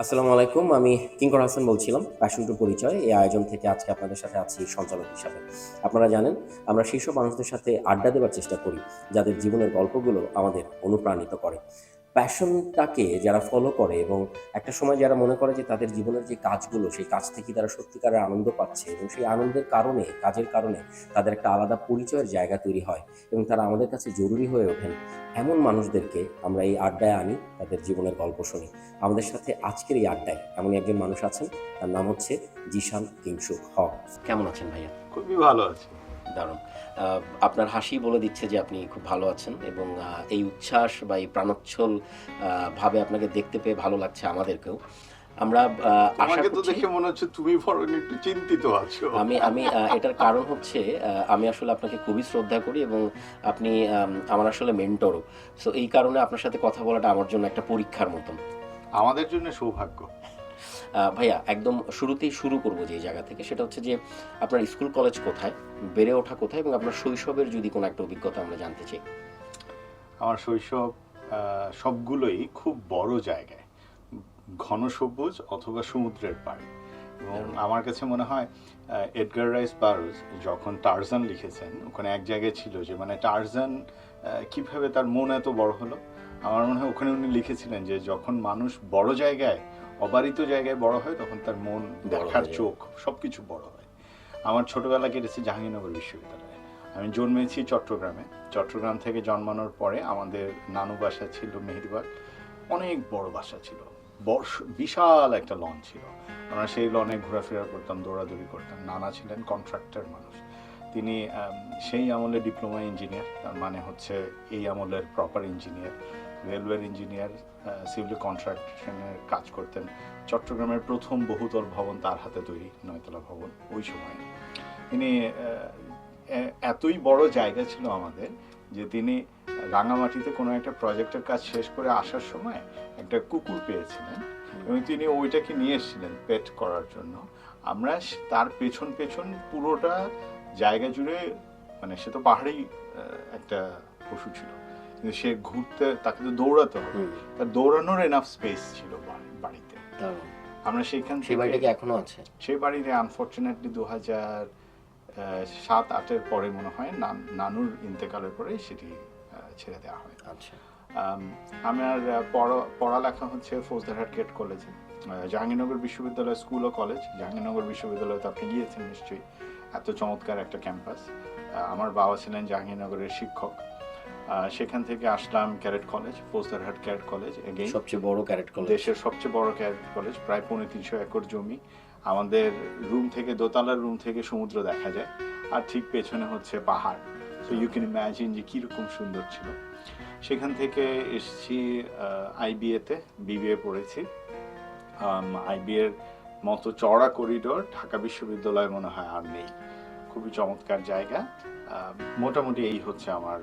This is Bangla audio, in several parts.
আসসালামু আলাইকুম। আমি কিঙ্কর হাসান বলছিলাম। প্যাশন টু পরিচয় এই আয়োজন থেকে আজকে আপনাদের সাথে আছি সঞ্চালক হিসাবে। আপনারা জানেন আমরা সেসব মানুষদের সাথে আড্ডা দেওয়ার চেষ্টা করি যাদের জীবনের গল্পগুলো আমাদের অনুপ্রাণিত করে। প্যাশনটাকে যারা ফলো করে এবং একটা সময় যারা মনে করে যে তাদের জীবনের যে কাজগুলো সেই কাজ থেকে তারা সত্যিকারের আনন্দ পাচ্ছে এবং সেই আনন্দের কারণে কাজের কারণে তাদের একটা আলাদা পরিচয়ের জায়গা তৈরি হয় এবং তারা আমাদের কাছে জরুরি হয়ে ওঠেন। এমন মানুষদেরকে আমরা এই আড্ডায় আনি, তাদের জীবনের গল্প শুনি। আমাদের সাথে আজকের এই আড্ডায় এমনই একজন মানুষ আছেন, তার নাম হচ্ছে জিশান কিংসুক হক। কেমন আছেন ভাইয়া? খুবই ভালো আছি। দারুণ। আপনার হাসি বলে দিচ্ছে যে আপনি খুব ভালো আছেন এবং এই উচ্ছ্বাস বা এই প্রাণোচ্ছল ভাবে আপনাকে দেখতে পেয়ে ভালো লাগছে আমাদেরকেও। আমরা আশা আমাকে তো করছি দেখে মনে হচ্ছে তুমি বরং একটু চিন্তিত আছো। আমি আমি এটার কারণ হচ্ছে আমি আসলে আপনাকে খুবই শ্রদ্ধা করি এবং আপনি আমার আসলে মেন্টরও। সো এই কারণে আপনার সাথে কথা বলাটা আমার জন্য একটা পরীক্ষার মতন। আমাদের জন্য সৌভাগ্য। ভাইয়া একদম শুরুতেই শুরু করব যে জায়গা থেকে, সেটা হচ্ছে যে আপনার স্কুল কলেজ কোথায়, বেড়ে ওঠা কোথায় এবং আপনার শৈশবের যদি কোনো একটা অভিজ্ঞতা আমরা জানতে চাই। আমার শৈশব সবগুলোই খুব বড় জায়গায়, ঘন সবুজ অথবা সমুদ্রের পাড়ে। এবং আমার কাছে মনে হয় এডগার রাইস বারোজ যখন টারজান লিখেছেন ওখানে এক জায়গায় ছিল যে মানে টারজান কিভাবে তার মন এত বড় হলো। আমার মনে হয় ওখানে উনি লিখেছিলেন যে যখন মানুষ বড় জায়গায়, অবারিত জায়গায় বড় হয় তখন তার মন, দেখার চোখ সবকিছু বড় হয়। আমার ছোটবেলা কেটেছে জাহাঙ্গীরনগর বিশ্ববিদ্যালয়ে। আমি জন্মেছি চট্টগ্রামে। চট্টগ্রাম থেকে জন্মানোর পরে আমাদের নানু বাসা ছিল মেহেদিবাগ। অনেক বড় বাসা ছিল, বিশাল একটা লন ছিল। আমরা সেই লনে ঘোরাফেরা করতাম, দৌড়াদৌড়ি করতাম। নানা ছিলেন কন্ট্রাক্টর মানুষ। তিনি সেই আমলে ডিপ্লোমা ইঞ্জিনিয়ার, তার মানে হচ্ছে এই আমলের প্রপার ইঞ্জিনিয়ার, রেলওয়ের ইঞ্জিনিয়ার, সিভিল কন্ট্রাকশনের কাজ করতেন। চট্টগ্রামের প্রথম বহুতল ভবন তার হাতে তৈরি, 9তলা ভবন ওই সময়ে। তিনি এতই বড় জায়গা ছিল আমাদের যে তিনি রাঙামাটিতে কোনো একটা প্রজেক্টের কাজ শেষ করে আসার সময় একটা কুকুর পেয়েছিলেন এবং তিনি ওইটাকে নিয়ে এসেছিলেন পেট করার জন্য। আমরা তার পেছন পেছন পুরোটা জায়গা জুড়ে, মানে সে তো পাহাড়ি একটা পশু ছিল, কিন্তু সে ঘুরতে, তাকে তো দৌড়াতে হবে, তার দৌড়ানোর এনাফ স্পেস ছিল বাড়িতে। আমরা সেইখান থেকে, সেই বাড়িটা কি এখনো আছে? সেই বাড়িতে আনফর্চুনেটলি 2007-08 পরে মনে হয় নানুর ইন্তেকালের পরে সেটি ছেড়ে দেওয়া হয়। আচ্ছা। আমার পড়ালেখা হচ্ছে ফৌজদারহাট কেট কলেজে, জাহাঙ্গীরনগর বিশ্ববিদ্যালয় স্কুল ও কলেজ। জাহাঙ্গীরনগর বিশ্ববিদ্যালয়ে তো আপনি গিয়েছেন নিশ্চয়ই, এত চমৎকার একটা ক্যাম্পাস। আমার বাবা ছিলেন জাহাঙ্গীরনগরের শিক্ষক। সেখান থেকে আসলাম cadet college, Faujdarhat cadet college, সবচেয়ে বড় ক্যারেট কলেজ, দেশের সবচেয়ে বড় ক্যারেট কলেজ, প্রায় 350 একর জমি। আমাদের রুম থেকে, দোতলার রুম থেকে সমুদ্র দেখা যায়, আর ঠিক পেছনে হচ্ছে পাহাড়। সো ইউ ক্যান ইম্যাজিন যে কীরকম সুন্দর ছিল। সেখান থেকে এসেছি আইবিএতে, বিবিএ পড়েছি। আইবিএর মতো চড়া করিডোর ঢাকা বিশ্ববিদ্যালয় মনে হয় আর নেই। খুবই চমৎকার জায়গা। মোটামুটি এই হচ্ছে আমার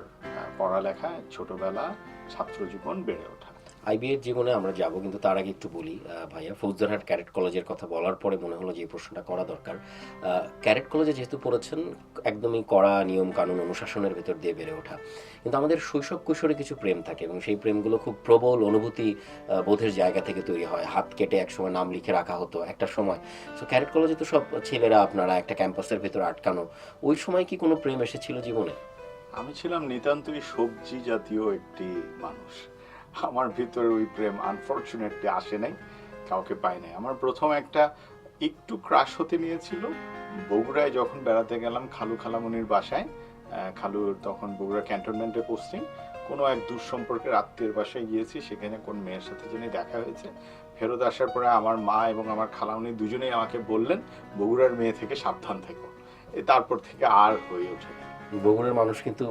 পড়ালেখা, ছোটবেলা, ছাত্র জীবন, বেড়ে ওঠা। আইবিএর জীবনে আমরা যাব, কিন্তু তার আগে একটু বলি ভাইয়া, ফৌজদারহাট ক্যারেট কলেজের কথা বলার পরে মনে হলো যে এই প্রশ্নটা করা দরকার। ক্যারেট কলেজে যেহেতু পড়েছেন, একদমই কড়া নিয়ম কানুন অনুশাসনের ভেতর দিয়ে বেড়ে ওঠা, কিন্তু আমাদের শৈশব কৈশোরে কিছু প্রেম থাকে এবং সেই প্রেমগুলো খুব প্রবল অনুভূতি বোধের জায়গা থেকে তৈরি হয়। হাত কেটে একসময় নাম লিখে রাখা হতো একটা সময়। সো ক্যারেট কলেজে তো সব ছেলেরা আপনারা একটা ক্যাম্পাসের ভেতর আটকানো, ওই সময় কি কোনো প্রেম এসেছিল জীবনে? আমি ছিলাম নিতান্তই সবজি জাতীয় একটি মানুষ। আমার ভিতরে ওই প্রেম আনফর্চুনেটলি আসে নাই, কাউকে পাই নাই। আমার প্রথম একটা একটু ক্রাশ হতে নিয়েছিল বগুড়ায় যখন বেড়াতে গেলাম খালু খালামনির বাসায়। খালুর তখন বগুড়া ক্যান্টনমেন্টে পোস্টিং। কোনো এক দূর সম্পর্কের আত্মীয়ের বাসায় গিয়েছি, সেখানে কোন মেয়ের সাথে যিনি দেখা হয়েছে। ফেরত আসার পরে আমার মা এবং আমার খালামনি দুজনেই আমাকে বললেন বগুড়ার মেয়ে থেকে সাবধান থেকো। তারপর থেকে আর হয়ে ওঠে। বগুড়ার মানুষ কিন্তু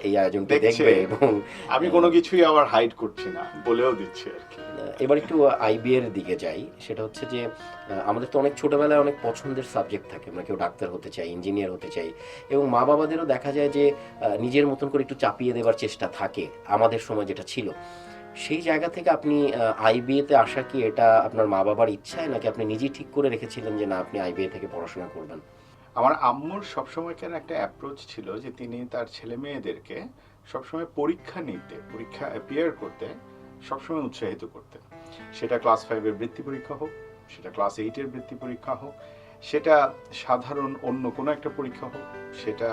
এই আয়োজনটা দেখবে এবং আমি কোনো কিছুই আবার হাইড করছি না, বলেও দিচ্ছি আর কি। এবার একটু আইবি এর দিকে যাই। সেটা হচ্ছে যে আমাদের তো অনেক ছোটবেলায় অনেক পছন্দের সাবজেক্ট থাকে, আমরা কেউ ডাক্তার হতে চাই, ইঞ্জিনিয়ার হতে চাই, এবং মা বাবাদেরও দেখা যায় যে নিজের মতন করে একটু চাপিয়ে দেওয়ার চেষ্টা থাকে আমাদের সময় যেটা ছিল। সেই জায়গা থেকে আপনি আইবিএতে আসা কি এটা আপনার মা বাবার ইচ্ছায়, নাকি আপনি নিজেই ঠিক করে রেখেছিলেন যে না আপনি আইবিএ থেকে পড়াশোনা করবেন? আমার আম্মুর সবসময়কার একটা অ্যাপ্রোচ ছিল যে তিনি তার ছেলে মেয়েদেরকে সবসময় পরীক্ষা নিতে, পরীক্ষা অ্যাপিয়ার করতে সবসময় উৎসাহিত করতেন। সেটা ক্লাস 5-এর বৃত্তি পরীক্ষা হোক, সেটা ক্লাস 8-এর বৃত্তি পরীক্ষা হোক, সেটা সাধারণ অন্য কোনো একটা পরীক্ষা হোক, সেটা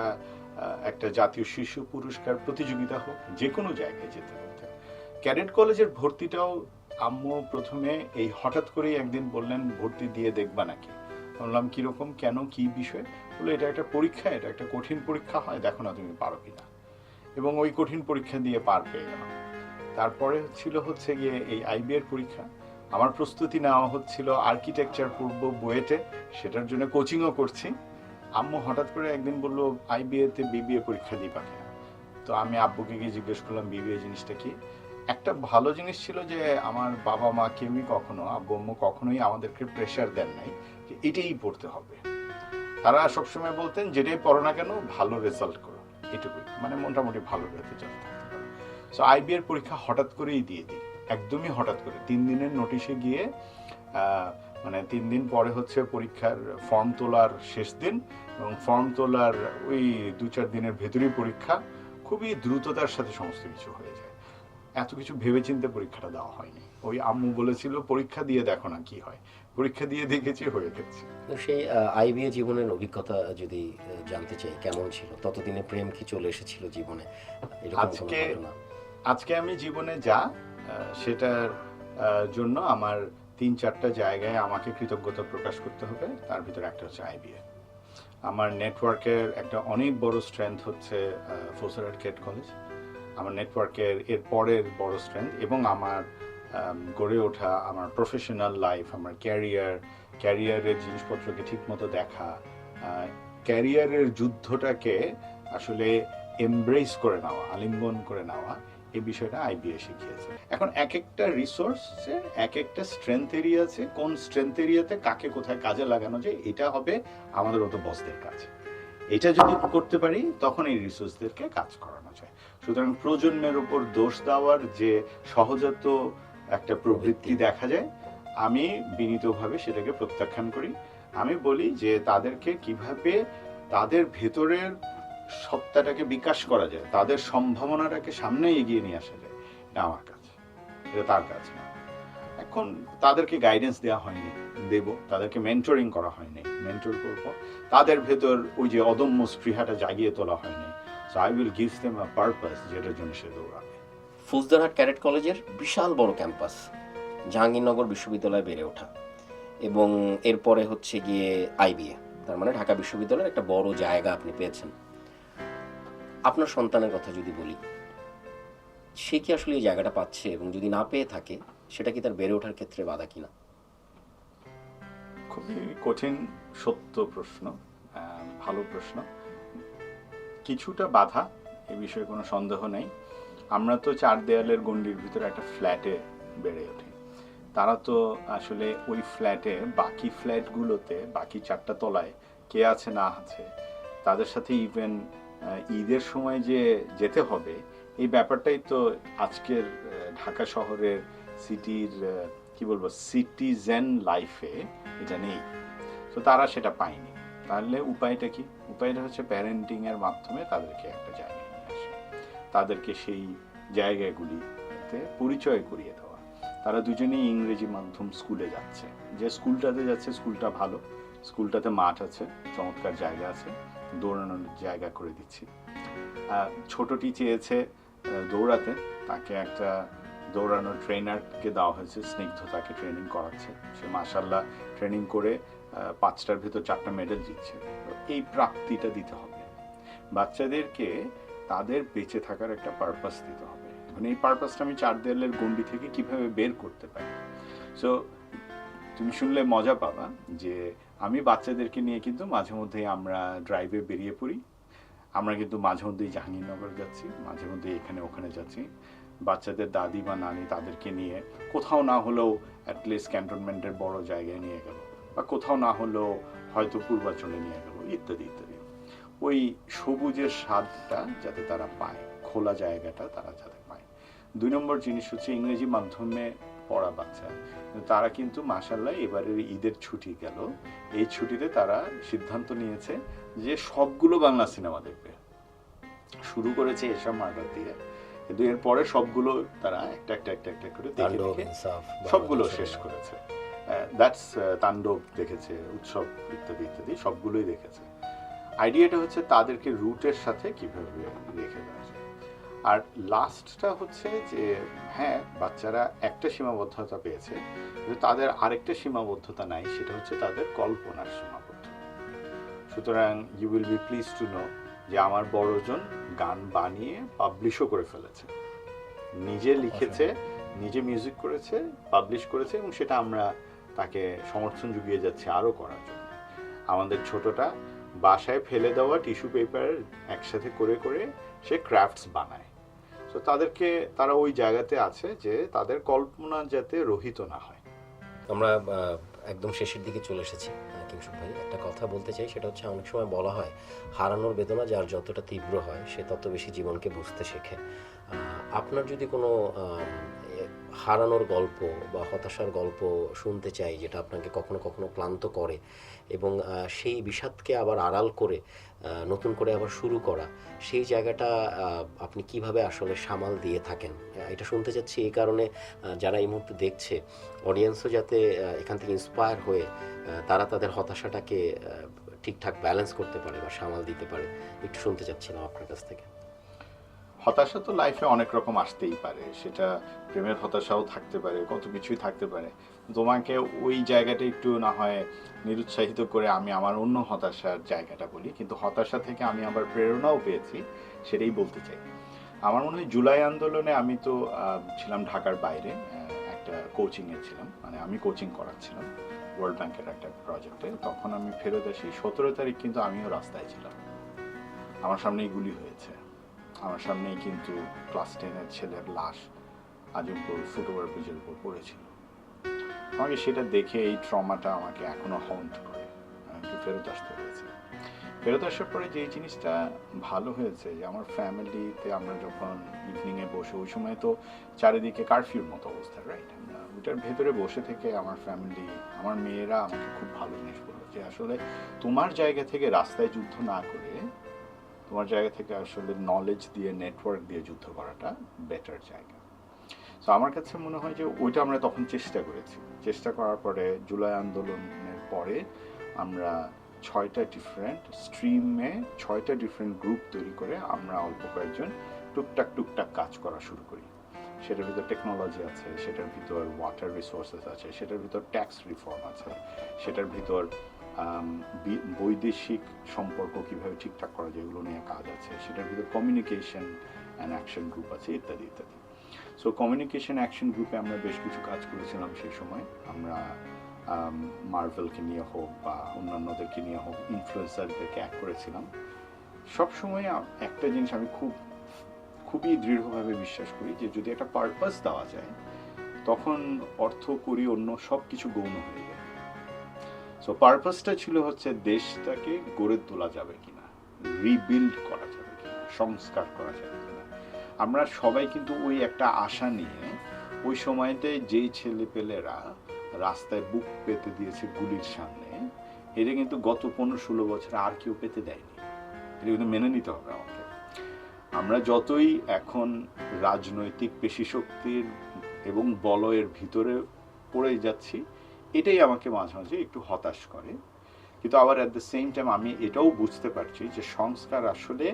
একটা জাতীয় শিশু পুরস্কার প্রতিযোগিতা হোক, যে কোনো জায়গায় যেতে হতে। ক্যাডেট কলেজের ভর্তিটাও আম্মু প্রথমে এই হঠাৎ করেই একদিন বললেন ভর্তি দিয়ে দেখবা নাকি। বললাম কিরকম, কেন, কি বিষয়? বলে এটা একটা পরীক্ষা, এটা একটা কঠিন পরীক্ষা হয়, দেখো না তুমি পারো কিনা। এবং ওই কঠিন পরীক্ষা দিয়ে পার পেয়ে গেলাম। তারপরে হচ্ছে গিয়ে এই আইবিএর পরীক্ষা। আমার প্রস্তুতি নেওয়া হচ্ছিল আর্কিটেকচার পড়ব বুয়েটে, সেটার জন্য কোচিংও করছি। আম্মু হঠাৎ করে একদিন বললো আইবিএতে বিবিএ পরীক্ষা দিবা কিনা। তো আমি আব্বুকে গিয়ে জিজ্ঞেস করলাম বিবিএ জিনিসটা কি। একটা ভালো জিনিস ছিল যে আমার বাবা মা কেউই কখনো, আব্বু আম্মু কখনোই আমাদেরকে প্রেশার দেন নাই যে এটাই পড়তে হবে। তারা সবসময় বলতেন যেটাই পড়ো না কেন ভালো রেজাল্ট করো, এটুকুই, মানে মোটামুটি ভালো রেজাল্ট থাকতে পারে। সো আইবিএর পরীক্ষা হঠাৎ করেই দিয়ে দিই, একদমই হঠাৎ করে। 3 দিনের নোটিশে গিয়ে মানে 3 দিন পরে হচ্ছে পরীক্ষার ফর্ম তোলার শেষ দিন, এবং ফর্ম তোলার ওই 2-4 দিনের ভেতরেই পরীক্ষা। খুবই দ্রুততার সাথে সমস্ত কিছু হয়ে যায়। এত কিছু ভেবেচিন্তে পরীক্ষাটা দেওয়া হয়নি। ওই আম্মু বলেছিল পরীক্ষা দিয়ে দেখো না কি হয়, পরীক্ষা দিয়ে দেখেছি, হয়ে গেছে। তো সেই আইবিএ জীবনের অভিজ্ঞতা যদি জানতে চাই, কেমন ছিল? ততদিনে প্রেম কি চলে এসেছিল জীবনে? এরকম কোনো ঘটনা? আজকে আমি জীবনে যা সেটার জন্য আমার 3-4টা জায়গায় আমাকে কৃতজ্ঞতা প্রকাশ করতে হবে। তার ভিতরে একটা হচ্ছে আইবিএ। আমার নেটওয়ার্কের একটা অনেক বড় স্ট্রেংথ হচ্ছে ফোসারহাট ক্যাডেট কলেজ। আমার নেটওয়ার্কের এর পরের বড় স্ট্রেংথ, এবং আমার গড়ে ওঠা আমার প্রফেশনাল লাইফ, আমার ক্যারিয়ারের জিনিসপত্রকে ঠিকমতো দেখা, ক্যারিয়ারের যুদ্ধটাকে আসলে এমব্রেস করে নেওয়া, আলিঙ্গন করে নেওয়া, এই বিষয়টা আইবিএ শিখিয়েছে। এখন এক একটা রিসোর্সের এক একটা স্ট্রেংথ এরিয়া আছে, কোন স্ট্রেংথ এরিয়াতে কাকে কোথায় কাজে লাগানো যায়, এটা হবে আমাদের মতো বসদের কাজ। এটা যদি করতে পারি তখন এই রিসোর্সদেরকে কাজ করানো যায়। সুতরাং প্রজন্মের উপর দোষ দেওয়ার যে সহজাত একটা প্রবৃত্তি দেখা যায়, আমি বিনীতভাবে সেটাকে প্রত্যাখ্যান করি। আমি বলি যে তাদেরকে কিভাবে তাদের ভেতরের সত্তাটাকে বিকাশ করা যায়, তাদের সম্ভাবনাটাকে সামনে এগিয়ে নিয়ে আসা যায়, এটা আমার কাজ, এটা তার কাজ না। এখন তাদেরকে গাইডেন্স দেওয়া হয়নি, দেব। তাদেরকে মেন্টরিং করা হয়নি, মেন্টর করব। তাদের ভেতর ওই যে অদম্য স্পৃহাটা জাগিয়ে তোলা হয়নি। So I will give them a purpose, যেটার জন্য সে দৌড়াবে। ফৌজদারহাট ক্যাডেট কলেজের বিশাল বড় ক্যাম্পাস, জাহাঙ্গীরনগর বিশ্ববিদ্যালয়ে বেড়ে ওঠা, এবং এরপরে হচ্ছে গিয়ে আইবিএ, তার মানে ঢাকা বিশ্ববিদ্যালয়ের একটা বড় জায়গা আপনি পেয়েছেন। আপনার সন্তানের কথা যদি বলি, সে কি আসলে এই জায়গাটা পাচ্ছে, এবং যদি না পেয়ে থাকে সেটা কি তার বেড়ে ওঠার ক্ষেত্রে বাধা কিনা? খুবই কঠিন সত্য প্রশ্ন, ভালো প্রশ্ন। কিছুটা বাধা, এ বিষয়ে কোনো সন্দেহ নেই। আমরা তো 4 দেয়ালের গণ্ডির ভিতরে একটা ফ্ল্যাটে বেড়ে ওঠি। তারা তো আসলে ওই ফ্ল্যাটে বাকি ফ্ল্যাটগুলোতে, বাকি 4টা তলায় কে আছে না আছে, তাদের সাথে ইভেন ঈদের সময় যে যেতে হবে, এই ব্যাপারটাই তো আজকের ঢাকা শহরের সিটির কি বলবো, সিটিজেন লাইফে এটা নেই। তো তারা সেটা পায়নি। তাহলে উপায়টা কি? উপায়টা হচ্ছে প্যারেন্টিং এর মাধ্যমে তাদেরকে একটা জায়গায় নিয়ে আসা, তাদেরকে সেই জায়গাগুলিতে পরিচয় করিয়ে দেওয়া। তারা দুজনেই ইংরেজি মাধ্যম স্কুলে যাচ্ছে, যে স্কুলটাতে যাচ্ছে স্কুলটা ভালো, স্কুলটাতে মাঠ আছে, চমৎকার জায়গা আছে, দৌড়ানোর জায়গা করে দিচ্ছি। ছোটটি চেয়েছে দৌড়াতে, তাকে একটা দৌড়ানোর ট্রেনারকে দেওয়া হয়েছে, স্নিগ্ধ তাকে ট্রেনিং করাচ্ছে। সে মাশাআল্লাহ ট্রেনিং করে 5টার ভিতর 4টা মেডেল জিতছে। এই প্রাপ্তিটা দিতে হবে বাচ্চাদেরকে, তাদের বেঁচে থাকার একটা পারপাস দিতে হবে। মানে এই পারপাসটা আমি 4 দেয়ালের গণ্ডি থেকে কিভাবে বের করতে পারি। সো তুমি শুনলে মজা পাবা যে আমি বাচ্চাদেরকে নিয়ে কিন্তু মাঝে মধ্যেই আমরা ড্রাইভে বেরিয়ে পড়ি। আমরা কিন্তু মাঝে মধ্যেই জাহাঙ্গীরনগর যাচ্ছি, মাঝে মধ্যেই এখানে ওখানে যাচ্ছি। বাচ্চাদের দাদি বা নানি তাদেরকে নিয়ে কোথাও না হলেও অ্যাটলিস্ট ক্যান্টনমেন্টের বড় জায়গায় নিয়ে গেল, বা কোথাও না হলেও হয়তো পূর্বাঞ্চলে নিয়ে গেল, ইত্যাদি ইত্যাদি। ওই সবুজের স্বাদটা যাতে তারা পায়, খোলা জায়গাটা তারা যাতে পায়। 2 নম্বর জিনিস হচ্ছে ইংরেজি মাধ্যমে পড়া বাচ্চা, তারা কিন্তু মাশাআল্লাহ এবারের ঈদের ছুটি গেল, এই ছুটিতে তারা সিদ্ধান্ত নিয়েছে যে সবগুলো বাংলা সিনেমা দেখবে। শুরু করেছে এসব মার্ডার দিয়ে, কিন্তু এরপরে সবগুলো তারা একটা একটা একটা একটা করে দেখে তাণ্ডব, দেখে ইনসাফ, সবগুলো বাংলাদেশ শেষ সিনেমা। করেছে। দ্যাটস তাণ্ডব দেখেছে, উৎসব ইত্যাদি ইত্যাদি সবগুলোই দেখেছে। আইডিয়াটা হচ্ছে তাদেরকে রুটের সাথে কিভাবে রেখে দেওয়া যায়। আর লাস্টটা হচ্ছে যে হ্যাঁ, বাচ্চারা একটা সীমাবদ্ধতা পেয়েছে, কিন্তু তাদের আরেকটা সীমাবদ্ধতা নাই, সেটা হচ্ছে তাদের কল্পনার সীমাবদ্ধতা। সুতরাং you will be pleased to know যে আমার বড়জন গান বানিয়ে পাবলিশও করে ফেলেছে, নিজে লিখেছে, নিজে মিউজিক করেছে, পাবলিশ করেছে, এবং সেটা আমরা তাকে সমর্থন জুগিয়ে যাচ্ছি আরও করার জন্য। আমাদের ছোটটা বাসায় ফেলে দেওয়া টিস্যু পেপার একসাথে করে করে সে ক্রাফটস বানায়। তো তাদেরকে, তারা ওই জায়গাতে আছে যে তাদের কল্পনা যাতে রহিত না হয়। আমরা একদম শেষের দিকে চলে এসেছি। কিংশুক ভাই, একটা কথা বলতে চাই, সেটা হচ্ছে অনেক সময় বলা হয় হারানোর বেদনা যার যতটা তীব্র হয় সে তত বেশি জীবনকে বুঝতে শেখে। আপনার যদি কোনো হারানোর গল্প বা হতাশার গল্প শুনতে চাই, যেটা আপনাকে কখনো কখনো ক্লান্ত করে এবং সেই বিষাদকে আবার আড়াল করে নতুন করে আবার শুরু করা, সেই জায়গাটা আপনি কিভাবে আসলে সামাল দিয়ে থাকেন, এটা শুনতে চাচ্ছি। এই কারণে যারা এই মুহূর্তে দেখছে, অডিয়েন্সও যাতে এখান থেকে ইন্সপায়ার হয়ে তারা তাদের হতাশাটাকে ঠিকঠাক ব্যালেন্স করতে পারে বা সামাল দিতে পারে, একটু শুনতে চাচ্ছিলাম আপনার কাছ থেকে। হতাশা তো লাইফে অনেক রকম আসতেই পারে, সেটা প্রেমের হতাশাও থাকতে পারে, কত কিছুই থাকতে পারে। তোমাকে ওই জায়গাটা একটু না হয় নিরুৎসাহিত করে আমি আমার অন্য হতাশার জায়গাটা বলি, কিন্তু হতাশা থেকে আমি আবার প্রেরণাও পেয়েছি, সেটাই বলতে চাই। আমার মনে হয় জুলাই আন্দোলনে আমি তো ছিলাম ঢাকার বাইরে, একটা কোচিংয়ে ছিলাম, মানে আমি কোচিং করাচ্ছিলাম ওয়ার্ল্ড ব্যাংকের একটা প্রজেক্টে। তখন আমি ফেরত আসি 17 তারিখ, কিন্তু আমিও রাস্তায় ছিলাম, আমার সামনেই গুলি হয়েছে, আমার সামনেই কিন্তু ক্লাস 10-এর ছেলের লাশ আজিমপুর ফুটওভার ব্রিজের উপর পড়েছিল। আমাকে সেটা দেখে এই ট্রমাটা আমাকে এখনো হন্ট করে, আমাকে ফেরত আসতে হয়েছে। ফেরত আসার পরে যে জিনিসটা ভালো হয়েছে যে আমার ফ্যামিলিতে আমরা যখন ইভিনিংয়ে বসে, ওই সময় তো চারিদিকে কারফিউর মতো অবস্থা, রাইট, ওইটার ভেতরে বসে থেকে আমার ফ্যামিলি, আমার মেয়েরা আমাকে খুব ভালো জিনিস বললো যে আসলে তোমার জায়গা থেকে রাস্তায় যুদ্ধ না করে তোমার জায়গা থেকে আসলে নলেজ দিয়ে, নেটওয়ার্ক দিয়ে যুদ্ধ করাটা বেটার জায়গা। তো আমার কাছে মনে হয় যে ওইটা আমরা তখন চেষ্টা করেছি। চেষ্টা করার পরে জুলাই আন্দোলনের পরে আমরা 6টা ডিফারেন্ট স্ট্রিমে 6টা ডিফারেন্ট গ্রুপ তৈরি করে আমরা অল্প কয়েকজন টুকটাক টুকটাক কাজ করা শুরু করি। সেটার ভিতর টেকনোলজি আছে, সেটার ভিতর ওয়াটার রিসোর্সেস আছে, সেটার ভিতর ট্যাক্স রিফর্ম আছে, সেটার ভিতর বৈদেশিক সম্পর্ক কীভাবে ঠিকঠাক করা যায় এগুলো নিয়ে কাজ আছে, সেটার ভিতর কমিউনিকেশন অ্যান্ড অ্যাকশন গ্রুপ আছে, ইত্যাদি ইত্যাদি। সো কমিউনিকেশন অ্যাকশন গ্রুপে আমরা বেশ কিছু কাজ করেছিলাম সেই সময়। আমরা মার্ভেলকে নিয়ে হোক বা অন্যান্যদেরকে নিয়ে হোক, ইনফ্লুয়েন্সারদেরকে অ্যাড করেছিলাম। সবসময় একটা জিনিস আমি খুবই দৃঢ়ভাবে বিশ্বাস করি যে যদি একটা পারপাস দেওয়া যায় তখন অর্থ করি অন্য সব কিছু গৌণ হয়ে যায়। সো পারপাসটা ছিল হচ্ছে দেশটাকে গড়ে তোলা যাবে কিনা, রিবিল্ড করা যাবে কিনা, সংস্কার করা যাবে কিনা। আমরা সবাই কিন্তু ওই একটা আশা নিয়ে ওই সময়তে যেই ছেলেপেলেরা রাস্তায় বুক পেতে দিয়েছে গুলির সামনে, এটা কিন্তু গত 15-16 বছরে আর কেউ পেতে দেয়নি। এটা কিন্তু মেনে নিতে হবে আমাকে। আমরা যতই এখন রাজনৈতিক পেশিশক্তির এবং বলয়ের ভিতরে পড়ে যাচ্ছি, এটাই আমাকে মাঝে মাঝে একটু হতাশ করে। কিন্তু আবার অ্যাট দ্য সেম টাইম আমি এটাও বুঝতে পারছি যে সংস্কার আসলে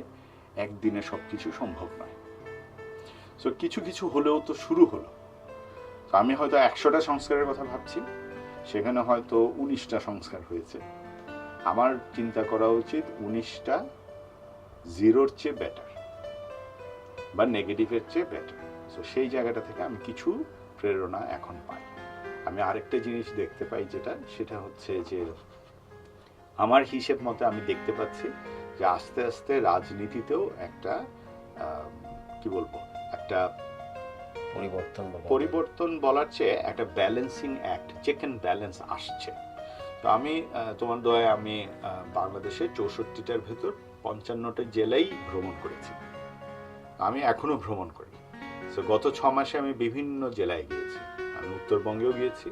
একদিনে সব কিছু সম্ভব নয়। সো কিছু কিছু হলেও তো শুরু হলো। তো আমি হয়তো 100টা সংস্কারের কথা ভাবছি, সেখানে হয়তো 19টা সংস্কার হয়েছে। আমার চিন্তা করা উচিত 19টা জিরোর চেয়ে বেটার বা নেগেটিভের চেয়ে বেটার। সো সেই জায়গাটা থেকে আমি কিছু প্রেরণা এখন পাই। আমি আরেকটা জিনিস দেখতে পাই, সেটা হচ্ছে যে আমার হিসেব মতে আমি দেখতে পাচ্ছি যে আস্তে আস্তে রাজনীতিতেও একটা কি বলবো, একটা পরিবর্তন বলার চেয়ে একটা balancing act, check and balance আসছে। তো আমি তোমার দয়ায় আমি বাংলাদেশের 64টার ভেতর 55টা জেলাই ভ্রমণ করেছি, আমি এখনো ভ্রমণ করি। তো গত 6 মাসে আমি বিভিন্ন জেলায় গিয়েছি। আমি উত্তরবঙ্গেও গিয়েছি,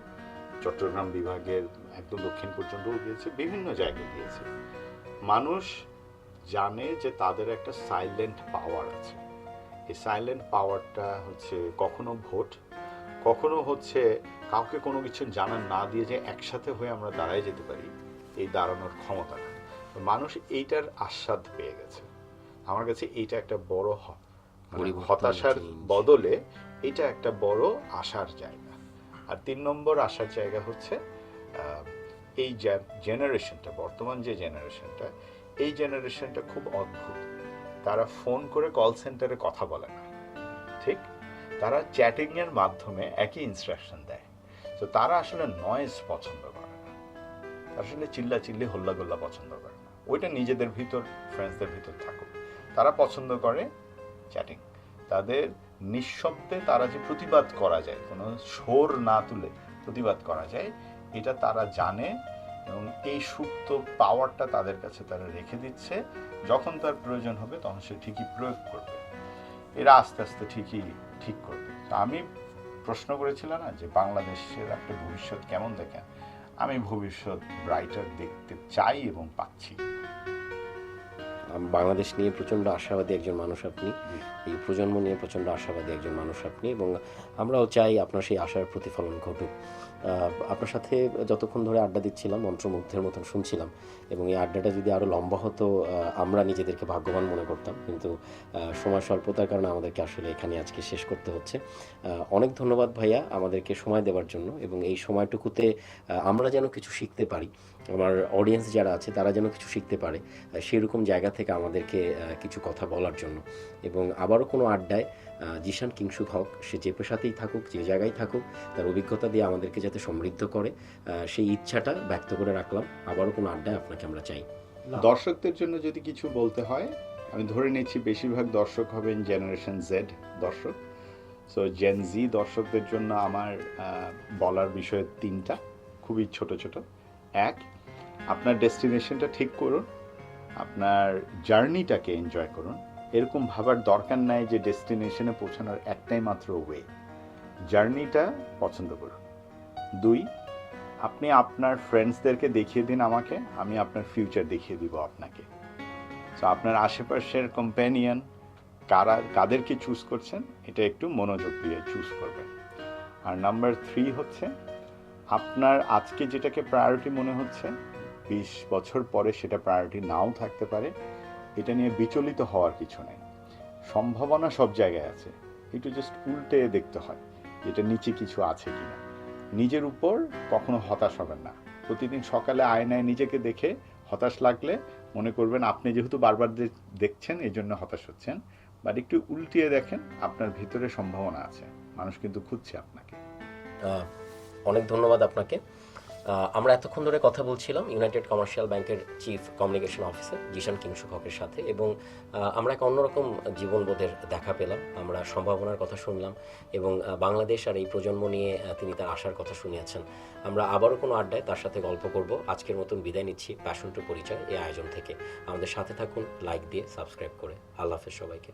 চট্টগ্রাম বিভাগের একদম দক্ষিণ পর্যন্তও গিয়েছি, বিভিন্ন জায়গায় গিয়েছি। মানুষ জানে যে তাদের একটা সাইলেন্ট পাওয়ার আছে, এই সাইলেন্ট পাওয়ারটা হচ্ছে কখনো ভোট, কখনো হচ্ছে কাউকে কোনো কিছু জানান না দিয়ে যে একসাথে হয়ে আমরা দাঁড়ায় যেতে পারি, এই দাঁড়ানোর ক্ষমতাটা মানুষ এইটার আস্বাদ পেয়ে গেছে। আমার কাছে এইটা একটা বড় হতাশার বদলে এটা একটা বড় আশার জায়গা। আর 3 নম্বর আশার জায়গা হচ্ছে এই জেনারেশনটা, বর্তমান যে জেনারেশনটা, এই জেনারেশনটা খুব অদ্ভুত। তারা ফোন করে কল সেন্টারে কথা বলে না, ঠিক? তারা চ্যাটিংয়ের মাধ্যমে একই ইনস্ট্রাকশন দেয়। তো তারা আসলে নয়েজ পছন্দ করে না, আসলে চিল্লাচিল্লি হল্লাগোল্লা পছন্দ করে না। ওইটা নিজেদের ভিতর, ফ্রেন্ডসদের ভিতর থাকুক। তারা পছন্দ করে চ্যাটিং। তাদের নিঃশব্দে তারা যে প্রতিবাদ করা যায়, কোনো সুর না তুলে প্রতিবাদ করা যায়, এটা তারা জানে এবং এই সুপ্ত পাওয়ারটা তাদের কাছে তারা রেখে দিচ্ছে। যখন তার প্রয়োজন হবে তখন সে ঠিকই প্রয়োগ করবে। এরা আস্তে আস্তে ঠিকই ঠিক করবে। তো আমি প্রশ্ন করেছিলাম না যে বাংলাদেশের একটা ভবিষ্যৎ কেমন দেখেন, আমি ভবিষ্যৎ ব্রাইটার দেখতে চাই এবং পাচ্ছি। বাংলাদেশ নিয়ে প্রচণ্ড আশাবাদী একজন মানুষ আপনি, এই প্রজন্ম নিয়ে প্রচণ্ড আশাবাদী একজন মানুষ আপনি, এবং আমরাও চাই আপনার সেই আশার প্রতিফলন ঘটুক। আপনার সাথে যতক্ষণ ধরে আড্ডা দিচ্ছিলাম মন্ত্রমুগ্ধের মতন শুনছিলাম, এবং এই আড্ডাটা যদি আরও লম্বা হতো আমরা নিজেদেরকে ভাগ্যবান মনে করতাম, কিন্তু সময় স্বল্পতার কারণে আমাদেরকে আসলে এখানে আজকে শেষ করতে হচ্ছে। অনেক ধন্যবাদ ভাইয়া আমাদেরকে সময় দেওয়ার জন্য, এবং এই সময়টুকুতে আমরা যেন কিছু শিখতে পারি, আমার অডিয়েন্স যারা আছে তারা যেন কিছু শিখতে পারে, সেরকম জায়গা থেকে আমাদেরকে কিছু কথা বলার জন্য। এবং আবারও কোনো আড্ডায় জিশান কিংসুক হক সে যে পেশাতেই থাকুক, যে জায়গায় থাকুক, তার অভিজ্ঞতা দিয়ে আমাদেরকে যাতে সমৃদ্ধ করে, সেই ইচ্ছাটা ব্যক্ত করে রাখলাম। আবারও কোনো আড্ডায় আপনাকে আমরা চাই। দর্শকদের জন্য যদি কিছু বলতে হয়, আমি ধরে নিচ্ছি বেশিরভাগ দর্শক হবেন জেনারেশন জেড দর্শক। সো জেন জি দর্শকদের জন্য আমার বলার বিষয় 3টা, খুবই ছোট ছোট। 1, আপনার ডেস্টিনেশনটা ঠিক করুন, আপনার জার্নিটাকে এনজয় করুন। এরকম ভাবার দরকার নাই যে ডেস্টিনেশনে পৌঁছানোর একটাই মাত্র ওয়ে। জার্নিটা পছন্দ করুন। 2, আপনি আপনার ফ্রেন্ডসদেরকে দেখিয়ে দিন আমাকে, আমি আপনার ফিউচার দেখিয়ে দিব আপনাকে। সো আপনার আশেপাশের কম্প্যানিয়ন কাদেরকে চুজ করছেন এটা একটু মনোযোগ দিয়ে চুজ করবেন। আর নাম্বার 3 হচ্ছে, আপনার আজকে যেটাকে প্রায়োরিটি মনে হচ্ছে 20 বছর পরে সেটা প্রায়োরিটি নাও থাকতে পারে। এটা নিয়ে বিচলিত হওয়ার কিছু নেই। সম্ভাবনা সব জায়গায় আছে, একটু জাস্ট উল্টে দেখতে হয় এটা নিচে কিছু আছে কিনা। নিজের উপর কখনো হতাশ হবেন না। প্রতিদিন সকালে আয়নায় নিজেকে দেখে হতাশ লাগলে মনে করবেন আপনি যেহেতু বারবার দেখছেন এই জন্য হতাশ হচ্ছেন, বাট একটু উল্টিয়ে দেখেন আপনার ভিতরে সম্ভাবনা আছে, মানুষ কিন্তু খুঁজছে আপনাকে। অনেক ধন্যবাদ আপনাকে। আমরা এতক্ষণ ধরে কথা বলছিলাম ইউনাইটেড কমার্শিয়াল ব্যাংকের chief communication officer Zeeshan Kingshuk হকের সাথে, এবং আমরা এক অন্যরকম জীবনবোধের দেখা পেলাম, আমরা সম্ভাবনার কথা শুনলাম, এবং বাংলাদেশ আর এই প্রজন্ম নিয়ে তিনি তার আশার কথা শুনিয়েছেন। আমরা আবারও কোনো আড্ডায় তার সাথে গল্প করব। আজকের মতন বিদায় নিচ্ছি প্যাশন টু পরিচয় এই আয়োজন থেকে। আমাদের সাথে থাকুন লাইক দিয়ে, সাবস্ক্রাইব করে। আল্লাহ হাফেজ সবাইকে।